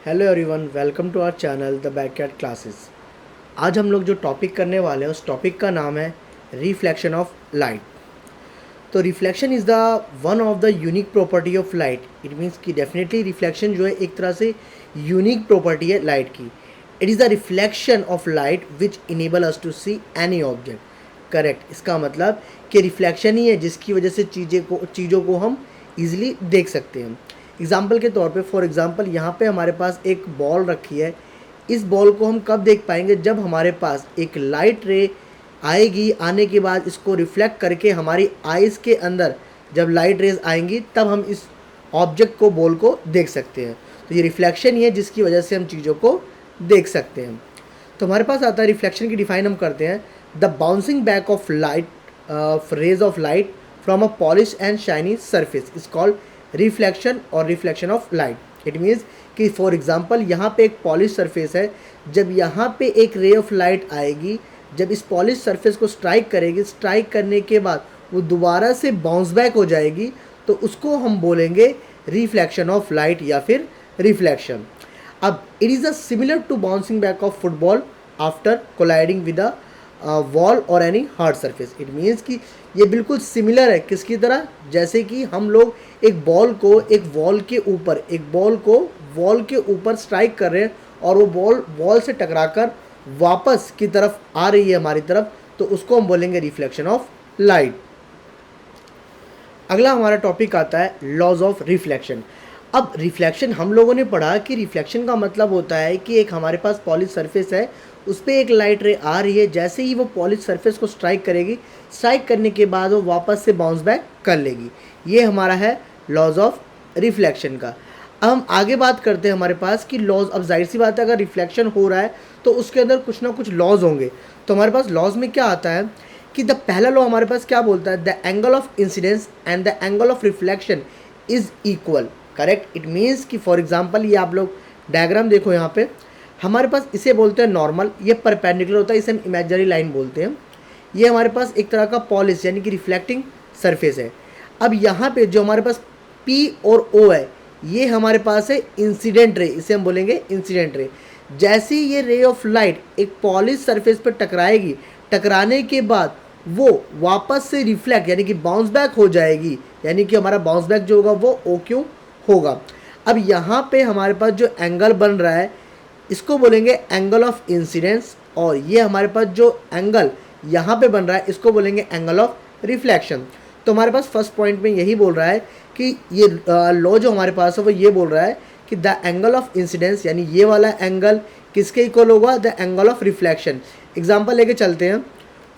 Hello everyone, welcome to our channel the backyard classes. आज हम लोग जो टॉपिक करने वाले हैं उस टॉपिक का नाम है रिफ्लेक्शन ऑफ लाइट। तो reflection is the one of the unique property of light. It means कि डेफिनेटली रिफ्लेक्शन जो है एक तरह से यूनिक प्रॉपर्टी है लाइट की। It is the reflection of light which enable us to see any object. Correct, इसका मतलब कि रिफ्लेक्शन ही है जिसकी वजह से चीज़ों को हम ईजिली देख सकते हैं। एग्जाम्पल के तौर पे फॉर एग्जाम्पल यहाँ पे हमारे पास एक बॉल रखी है। इस बॉल को हम कब देख पाएंगे? जब हमारे पास एक लाइट रे आएगी, आने के बाद इसको रिफ्लेक्ट करके हमारी आइज़ के अंदर जब लाइट रेज आएंगी तब हम इस ऑब्जेक्ट को, बॉल को देख सकते हैं। तो ये रिफ्लेक्शन ही है जिसकी वजह से हम चीज़ों को देख सकते हैं। तो हमारे पास आता है रिफ्लेक्शन की डिफाइन हम करते हैं, the bouncing back of light rays of light from a polished and shiny surface is called reflection और reflection of light. It means कि फॉर एग्जांपल यहाँ पे एक पॉलिश सरफेस है, जब यहाँ पे एक रे ऑफ लाइट आएगी, जब इस पॉलिश सरफेस को स्ट्राइक करेगी, स्ट्राइक करने के बाद वो दोबारा से बाउंस बैक हो जाएगी, तो उसको हम बोलेंगे रिफ्लेक्शन ऑफ लाइट या फिर रिफ्लेक्शन। अब it is a similar to bouncing back of football after colliding with a wall और any hard surface. It means कि ये बिल्कुल सिमिलर है किसकी तरह? जैसे कि हम लोग एक बॉल को वॉल के ऊपर स्ट्राइक कर रहे हैं और वो बॉल वॉल से टकराकर वापस की तरफ आ रही है हमारी तरफ, तो उसको हम बोलेंगे रिफ्लेक्शन ऑफ लाइट। अगला हमारा टॉपिक आता है लॉज ऑफ रिफ्लेक्शन। अब रिफ्लेक्शन हम लोगों ने पढ़ा कि रिफ्लेक्शन का मतलब होता है कि एक हमारे पास पॉलिश सरफेस है, उस पर एक लाइट रे आ रही है, जैसे ही वो पॉलिश सरफेस को स्ट्राइक करेगी, स्ट्राइक करने के बाद वो वापस से बाउंस बैक कर लेगी। ये हमारा है लॉज ऑफ रिफ्लेक्शन का। अब हम आगे बात करते हैं हमारे पास कि लॉज, अब जाहिर सी बात है अगर रिफ्लेक्शन हो रहा है तो उसके अंदर कुछ ना कुछ लॉज होंगे। तो हमारे पास लॉज में क्या आता है कि द पहला लॉ हमारे पास क्या बोलता है, the angle of incidence and the angle of reflection is equal. Correct, it means कि फॉर एग्जांपल ये आप लोग डायग्राम देखो, यहाँ पे हमारे पास इसे बोलते हैं नॉर्मल, ये परपेंडिकुलर होता है, इसे हम इमेजिनरी लाइन बोलते हैं। ये हमारे पास एक तरह का पॉलिश यानी कि रिफ्लेक्टिंग सरफेस है। अब यहाँ पे जो हमारे पास P और O है, ये हमारे पास है इंसिडेंट रे, इसे हम बोलेंगे इंसिडेंट रे। जैसे ही ये रे ऑफ लाइट एक पॉलिश सरफेस पर टकराएगी, टकराने के बाद वो वापस से रिफ्लेक्ट यानी कि बाउंस बैक हो जाएगी, यानी कि हमारा बाउंस बैक जो होगा वो OQ होगा। अब यहाँ पे हमारे पास जो एंगल बन रहा है इसको बोलेंगे एंगल ऑफ इंसिडेंस, और ये हमारे पास जो एंगल यहाँ पे बन रहा है इसको बोलेंगे एंगल ऑफ रिफ्लेक्शन। तो हमारे पास फर्स्ट पॉइंट में यही बोल रहा है कि ये लॉ जो हमारे पास है वो ये बोल रहा है कि द एंगल ऑफ इंसिडेंस यानी ये वाला एंगल किसके इक्वल होगा? The angle of reflection. Example लेके चलते हैं।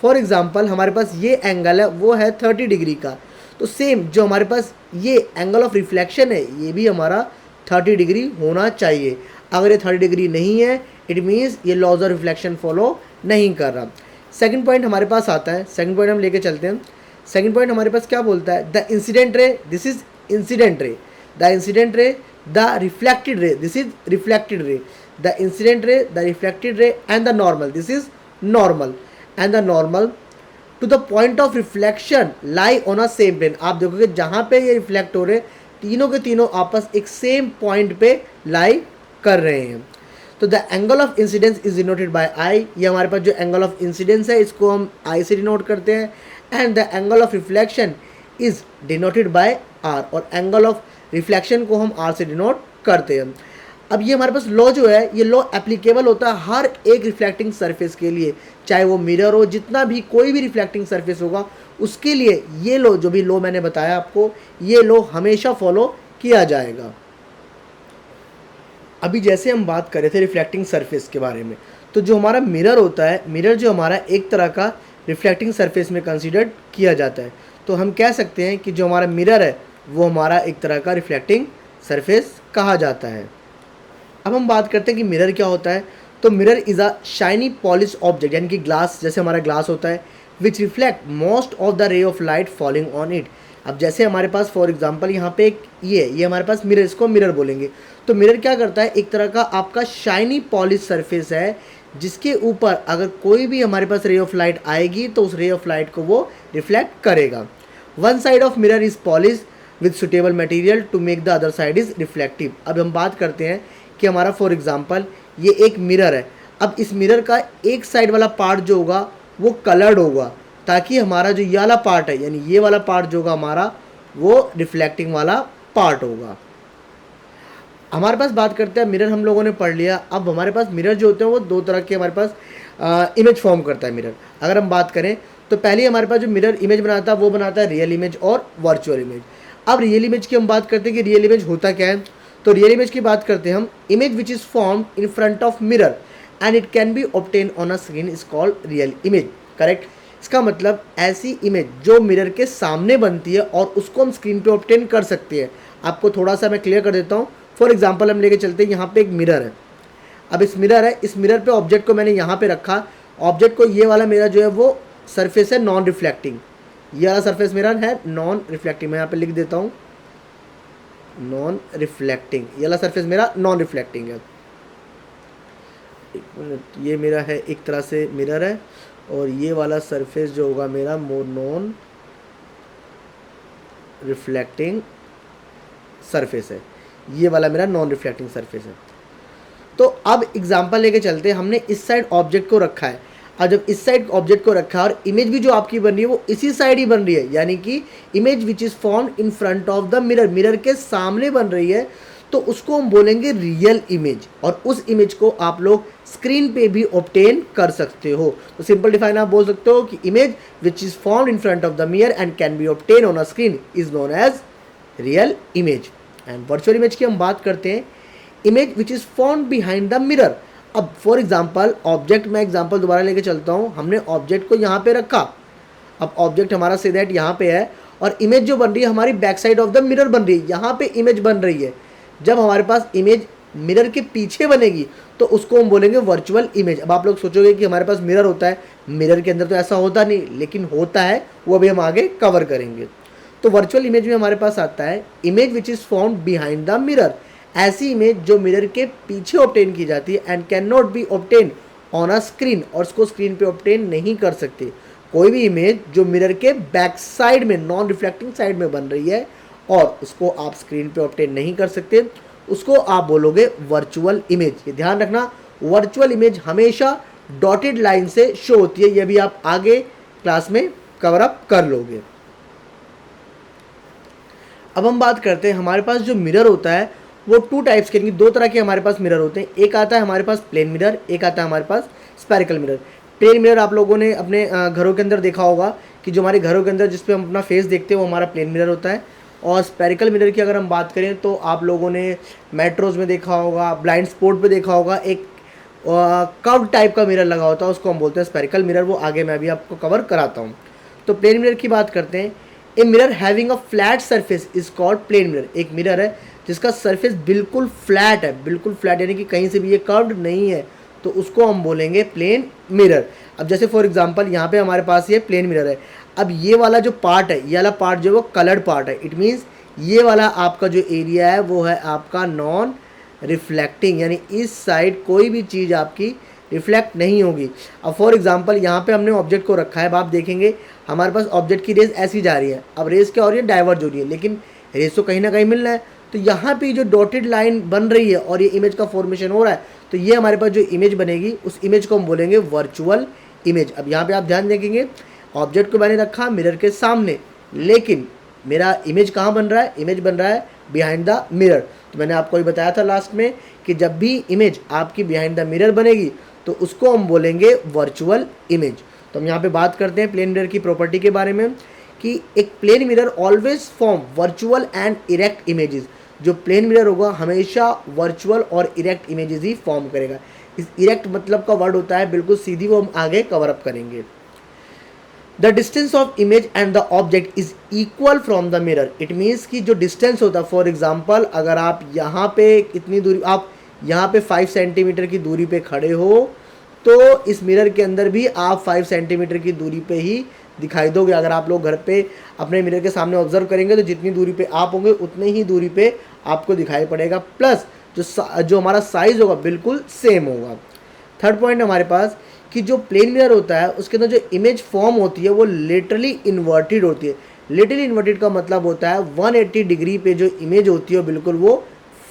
फॉर एग्जाम्पल हमारे पास ये एंगल है वो है 30 डिग्री का, तो सेम जो हमारे पास ये एंगल ऑफ रिफ्लेक्शन है ये भी हमारा 30 डिग्री होना चाहिए। अगर ये 30 डिग्री नहीं है, इट मीन्स ये लॉज ऑफ रिफ्लेक्शन फॉलो नहीं कर रहा। सेकंड पॉइंट हमारे पास आता है, सेकंड पॉइंट हम लेके चलते हैं। सेकंड पॉइंट हमारे पास क्या बोलता है? The incident ray, this is incident ray, the incident ray, the reflected ray, this is reflected ray, the incident ray, the reflected ray and the normal, this is normal, and the normal to the point of reflection lie on a same plane. आप देखोगे जहाँ पे ये reflect हो रहे तीनों के तीनों आपस एक सेम पॉइंट पे लाई कर रहे हैं। तो the angle of incidence is denoted by i. ये हमारे पास जो एंगल ऑफ इंसिडेंस है इसको हम आई से डिनोट करते हैं, and the angle of reflection is denoted by R, और एंगल ऑफ रिफ्लेक्शन को हम आर से डिनोट करते हैं। अब ये हमारे पास लॉ जो है ये लॉ एप्लीकेबल होता है हर एक रिफ्लेक्टिंग सरफेस के लिए, चाहे वो मिरर हो, जितना भी कोई भी रिफ्लेक्टिंग सरफेस होगा उसके लिए ये लॉ, जो भी लॉ मैंने बताया आपको, ये लॉ हमेशा फॉलो किया जाएगा। अभी जैसे हम बात कर रहे थे रिफ्लेक्टिंग सरफेस के बारे में, तो जो हमारा मिरर होता है, मिरर जो हमारा एक तरह का रिफ्लेक्टिंग सरफेस में कंसीडर किया जाता है। तो हम कह सकते हैं कि जो हमारा मिरर है वो हमारा एक तरह का रिफ्लेक्टिंग सरफेस कहा जाता है। अब हम बात करते हैं कि मिरर क्या होता है। तो mirror is a shiny polish object यानी कि ग्लास, जैसे हमारा ग्लास होता है, which reflect most of the ray of light falling on it. अब जैसे हमारे पास फॉर एग्जांपल यहाँ पे एक ये हमारे पास मिरर, इसको मिरर बोलेंगे। तो मिरर क्या करता है? एक तरह का आपका शाइनी पॉलिश सरफेस है जिसके ऊपर अगर कोई भी हमारे पास रे ऑफ लाइट आएगी तो उस रे ऑफ लाइट को वो रिफ्लेक्ट करेगा। One side of mirror is polish with suitable material to make the other side is reflective. अब हम बात करते हैं कि हमारा फॉर एग्जांपल ये एक मिरर है। अब इस मिरर का एक साइड वाला पार्ट जो होगा वो कलर्ड होगा, ताकि हमारा जो ये वाला पार्ट है यानी ये वाला पार्ट जो होगा हमारा वो रिफ्लेक्टिंग वाला पार्ट होगा। हमारे पास बात करते हैं मिरर हम लोगों ने पढ़ लिया। अब हमारे पास मिरर जो होते हैं वो दो तरह के हमारे पास इमेज फॉर्म करता है मिरर। अगर हम बात करें तो पहले हमारे पास जो मिरर इमेज बनाता है वो बनाता है रियल इमेज और वर्चुअल इमेज। अब रियल इमेज की हम बात करते हैं कि रियल इमेज होता क्या है। तो रियल इमेज की बात करते हैं हम, image which is formed in front of mirror and it can be obtain on a screen is called real image. Correct. इसका मतलब ऐसी इमेज जो मिरर के सामने बनती है और उसको हम स्क्रीन पे ऑब्टेन कर सकते हैं। आपको थोड़ा सा मैं क्लियर कर देता हूँ। फॉर एग्जाम्पल हम लेके चलते हैं, यहाँ पे एक मिरर है। अब इस मिरर है, इस मिरर पे ऑब्जेक्ट को मैंने यहाँ पे रखा। ऑब्जेक्ट को ये वाला मिरर जो है वो सरफेस है नॉन रिफ्लेक्टिंग, ये वाला सरफेस मिरर है नॉन रिफ्लेक्टिंग। मैं यहाँ पे लिख देता हूँ नॉन रिफ्लेक्टिंग, ये वाला सरफेस मेरा नॉन रिफ्लेक्टिंग है। एक मिनट, ये मेरा है एक तरह से मिरर है और ये वाला सरफेस जो होगा मेरा नॉन रिफ्लेक्टिंग सरफेस है, ये वाला मेरा नॉन रिफ्लेक्टिंग सरफेस है। तो अब एग्जांपल लेके चलते हैं, हमने इस साइड ऑब्जेक्ट को रखा है। अब जब इस साइड ऑब्जेक्ट को रखा है और इमेज भी जो आपकी बन रही है वो इसी साइड ही बन रही है, यानी कि image which is formed in front of the mirror, mirror के सामने बन रही है, तो उसको हम बोलेंगे रियल इमेज। और उस इमेज को आप लोग स्क्रीन पे भी ऑब्टेन कर सकते हो। तो सिंपल डिफाइन आप बोल सकते हो कि image which is formed in front of the mirror and can be obtain on a screen is known as real image. And virtual image की हम बात करते हैं, image which is formed behind the mirror. अब for example object, मैं example दोबारा लेके चलता हूँ। हमने ऑब्जेक्ट को यहाँ पे रखा, अब ऑब्जेक्ट हमारा से दैट यहाँ पे है और इमेज जो बन रही है हमारी back side of the mirror बन रही है, यहाँ पे इमेज बन रही है। जब हमारे पास इमेज मिरर के पीछे बनेगी तो उसको हम बोलेंगे वर्चुअल इमेज। अब आप लोग सोचोगे कि हमारे पास मिरर होता है, मिरर के अंदर तो ऐसा होता नहीं, लेकिन होता है, वो अभी हम आगे कवर करेंगे। तो वर्चुअल इमेज में हमारे पास आता है image which is formed behind the mirror, ऐसी इमेज जो मिरर के पीछे ऑब्टेन की जाती है and can not be obtain on a screen, और उसको स्क्रीन पे ऑब्टेन नहीं कर सकते। कोई भी इमेज जो मिरर के बैक साइड में नॉन रिफ्लेक्टिंग साइड में बन रही है और उसको आप स्क्रीन पे ऑब्टेन नहीं कर सकते, उसको आप बोलोगे वर्चुअल इमेज। ये ध्यान रखना, वर्चुअल इमेज हमेशा डॉटेड लाइन से शो होती है, ये भी आप आगे क्लास में कवर अप कर लोगे। अब हम बात करते हैं, हमारे पास जो मिरर होता है वो टू टाइप्स के, दो तरह के हमारे पास मिरर होते हैं। एक आता है हमारे पास प्लेन मिरर, एक आता है हमारे पास स्फेरिकल मिरर। प्लेन मिरर आप लोगों ने अपने घरों के अंदर देखा होगा कि जो हमारे घरों के अंदर जिस पे हम अपना फेस देखते हैं वो हमारा प्लेन मिरर होता है। और स्फेरिकल मिरर की अगर हम बात करें तो आप लोगों ने मेट्रोज़ में देखा होगा, ब्लाइंड स्पॉट पे देखा होगा, एक कर्व टाइप का मिरर लगा होता है, उसको हम बोलते हैं स्फेरिकल मिरर। वो आगे मैं भी आपको कवर कराता हूँ। तो प्लेन मिरर की बात करते हैं, a mirror having a flat surface is called plane mirror. एक मिरर है जिसका सरफेस बिल्कुल फ्लैट है, बिल्कुल फ्लैट यानी कि कहीं से भी ये कर्व्ड नहीं है, तो उसको हम बोलेंगे प्लेन मिरर। अब जैसे फॉर एग्जांपल यहाँ पे हमारे पास ये प्लेन मिरर है। अब ये वाला जो पार्ट है, ये वाला पार्ट जो है वो कलर्ड पार्ट है। इट मीन्स ये वाला आपका जो एरिया है वो है आपका नॉन रिफ्लेक्टिंग, यानी इस साइड कोई भी चीज़ आपकी रिफ्लेक्ट नहीं होगी। अब फॉर एग्जांपल यहाँ पे हमने ऑब्जेक्ट को रखा है, अब आप देखेंगे हमारे पास ऑब्जेक्ट की रेस ऐसी जा रही है। अब रेस क्या हो रही है, डाइवर्ज हो रही है, लेकिन रेस तो कहीं ना कहीं मिल रहा है। तो यहाँ पे जो डॉटेड लाइन बन रही है और ये इमेज का फॉर्मेशन हो रहा है, तो ये हमारे पास जो इमेज बनेगी उस इमेज को हम बोलेंगे वर्चुअल इमेज। अब यहाँ पे आप ध्यान देखेंगे, ऑब्जेक्ट को मैंने रखा मिरर के सामने, लेकिन मेरा इमेज कहाँ बन रहा है, इमेज बन रहा है बिहाइंड द मिरर। तो मैंने आपको ये बताया था लास्ट में कि जब भी इमेज आपकी बिहाइंड द मिरर बनेगी तो उसको हम बोलेंगे वर्चुअल इमेज। तो हम यहाँ पे बात करते हैं प्लेन मिरर की प्रॉपर्टी के बारे में कि एक plane mirror always form virtual and erect images. जो प्लेन मिरर होगा हमेशा वर्चुअल और इरेक्ट इमेजेस ही फॉर्म करेगा। इस इरेक्ट मतलब का वर्ड होता है बिल्कुल सीधी, वो हम आगे कवर अप करेंगे। The distance of image and the object is equal from the mirror. It means कि जो डिस्टेंस होता है, फॉर एग्जाम्पल अगर आप यहाँ पे इतनी दूरी, आप यहाँ पे 5 सेंटीमीटर की दूरी पे खड़े हो तो इस मिरर के अंदर भी आप 5 सेंटीमीटर की दूरी पे ही दिखाई दोगे। अगर आप लोग घर पे अपने मिरर के सामने ऑब्जर्व करेंगे तो जितनी दूरी पे आप होंगे उतने ही दूरी पे आपको दिखाई पड़ेगा, प्लस जो हमारा साइज़ होगा बिल्कुल सेम होगा। थर्ड पॉइंट हमारे पास कि जो प्लेन मिरर होता है उसके अंदर जो इमेज फॉर्म होती है वो लिटरली इन्वर्टेड होती है। लिटरली इन्वर्टेड का मतलब होता है 180 डिग्री पे जो इमेज होती है बिल्कुल वो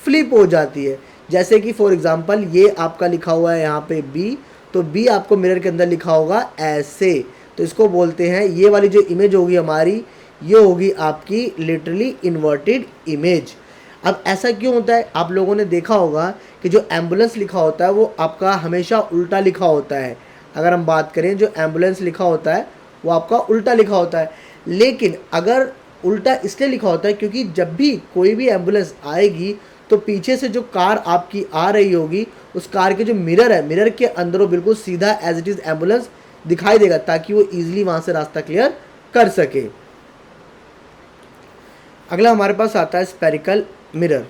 फ्लिप हो जाती है। जैसे कि फॉर एग्जांपल ये आपका लिखा हुआ है यहाँ पे बी, तो बी आपको मिरर के अंदर लिखा होगा ऐसे, तो इसको बोलते हैं, ये वाली जो इमेज होगी हमारी, ये होगी आपकी लिटरली इन्वर्टेड इमेज। अब ऐसा क्यों होता है, आप लोगों ने देखा होगा कि जो एम्बुलेंस लिखा होता है वो आपका हमेशा उल्टा लिखा होता है। अगर हम बात करें, जो एम्बुलेंस लिखा होता है वो आपका उल्टा लिखा होता है। लेकिन अगर उल्टा इसलिए लिखा होता है क्योंकि जब भी कोई भी एम्बुलेंस आएगी तो पीछे से जो कार आपकी आ रही होगी, उस कार के जो मिरर है, मिरर के अंदर वो बिल्कुल सीधा एज इट इज़ एम्बुलेंस दिखाई देगा, ताकि वो ईजिली वहाँ से रास्ता क्लियर कर सके। अगला हमारे पास आता है स्पेरिकल मिरर।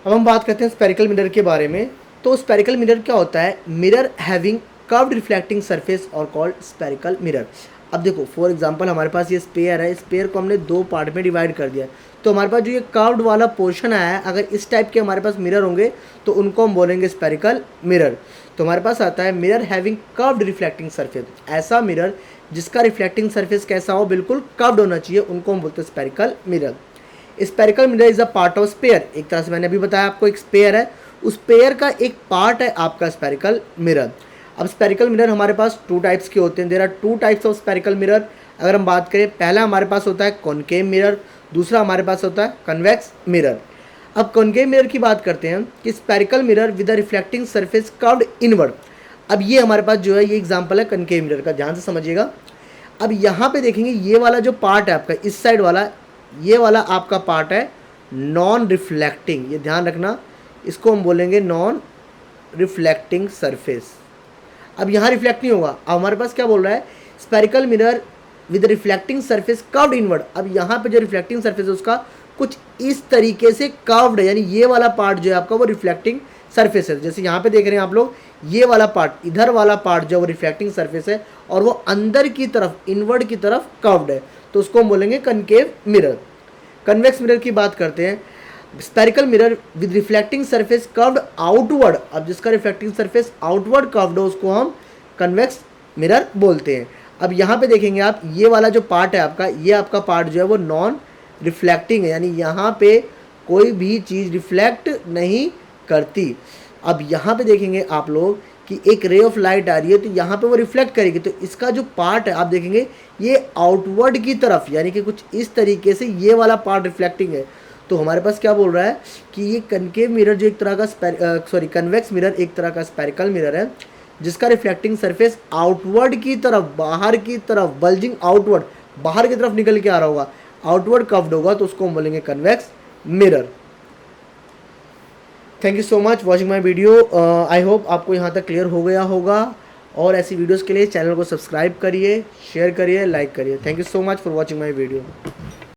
अब हम बात करते हैं स्पेरिकल मिरर के बारे में। तो स्पेरिकल मिरर क्या होता है, mirror having curved reflecting surface और कॉल्ड स्पेरिकल मिरर। अब देखो फॉर एग्जांपल हमारे पास ये स्पेयर है, स्पेयर को हमने दो पार्ट में डिवाइड कर दिया, तो हमारे पास जो ये कर्व्ड वाला पोर्शन आया है, अगर इस टाइप के हमारे पास मिरर होंगे तो उनको हम बोलेंगे स्पेरिकल मिरर। तो हमारे पास आता है mirror having curved reflecting surface, ऐसा मिरर जिसका रिफ्लेक्टिंग सरफेस कैसा हो, बिल्कुल कर्व्ड होना चाहिए, उनको हम बोलते हैं spherical mirror. Spherical mirror is a part of sphere, एक तरह से मैंने अभी बताया आपको, एक स्पेयर है, उस स्पेयर का एक पार्ट है आपका स्पेरिकल मिरर। अब स्पेरिकल मिरर हमारे पास टू टाइप्स के होते हैं, there are two types of spherical mirror. अगर हम बात करें, पहला हमारे पास होता है कॉनकेव मिरर, दूसरा हमारे पास होता है कन्वेक्स मिरर। अब कॉनकेव मिरर की बात करते हैं कि spherical mirror with a reflecting surface curved inward. अब ये हमारे पास जो है ये एग्जांपल है कॉनकेव मिरर का, ध्यान से समझिएगा। अब यहाँ पे देखेंगे ये वाला जो पार्ट है आपका इस साइड वाला, ये वाला आपका पार्ट है नॉन रिफ्लेक्टिंग, ये ध्यान रखना, इसको हम बोलेंगे नॉन रिफ्लेक्टिंग सरफेस। अब यहाँ रिफ्लेक्ट नहीं होगा। अब हमारे पास क्या बोल रहा है, spherical mirror with reflecting surface curved inward. अब यहाँ पे जो रिफ्लेक्टिंग सरफेस है उसका कुछ इस तरीके से कर्व्ड है, यानी ये वाला पार्ट जो है आपका वो रिफ्लेक्टिंग सरफेस है। जैसे यहाँ पे देख रहे हैं आप लोग, ये वाला पार्ट, इधर वाला पार्ट जो है वो रिफ्लेक्टिंग सरफेस है और वो अंदर की तरफ इनवर्ड की तरफ कर्व्ड है, तो उसको हम बोलेंगे कनकेव मिरर। कन्वेक्स मिरर की बात करते हैं, spherical mirror with reflecting surface curved outward. अब जिसका रिफ्लेक्टिंग सरफेस आउटवर्ड कर्व्ड हो उसको हम कन्वेक्स मिरर बोलते हैं। अब यहाँ पे देखेंगे आप, ये वाला जो पार्ट है आपका, ये आपका पार्ट जो है वो नॉन रिफ्लेक्टिंग है, यानी यहाँ पे कोई भी चीज़ रिफ्लेक्ट नहीं करती। अब यहाँ पे देखेंगे आप लोग कि एक रे ऑफ लाइट आ रही है, तो यहाँ पे वो रिफ्लेक्ट करेगी, तो इसका जो पार्ट है आप देखेंगे ये आउटवर्ड की तरफ, यानी कि कुछ इस तरीके से ये वाला पार्ट रिफ्लेक्टिंग है। तो हमारे पास क्या बोल रहा है कि ये कनकेव मिरर जो एक तरह का कन्वेक्स मिरर एक तरह का स्पेरिकल मिरर है, जिसका रिफ्लेक्टिंग सरफेस आउटवर्ड की तरफ, बाहर की तरफ, बल्जिंग आउटवर्ड, बाहर की तरफ निकल के आ रहा होगा, आउटवर्ड कर्व्ड होगा, तो उसको हम बोलेंगे convex mirror. Thank you so much watching my video. I hope आपको यहाँ तक क्लियर हो गया होगा, और ऐसी वीडियोज़ के लिए चैनल को सब्सक्राइब करिए, शेयर करिए, लाइक करिए। Thank you so much for watching my video.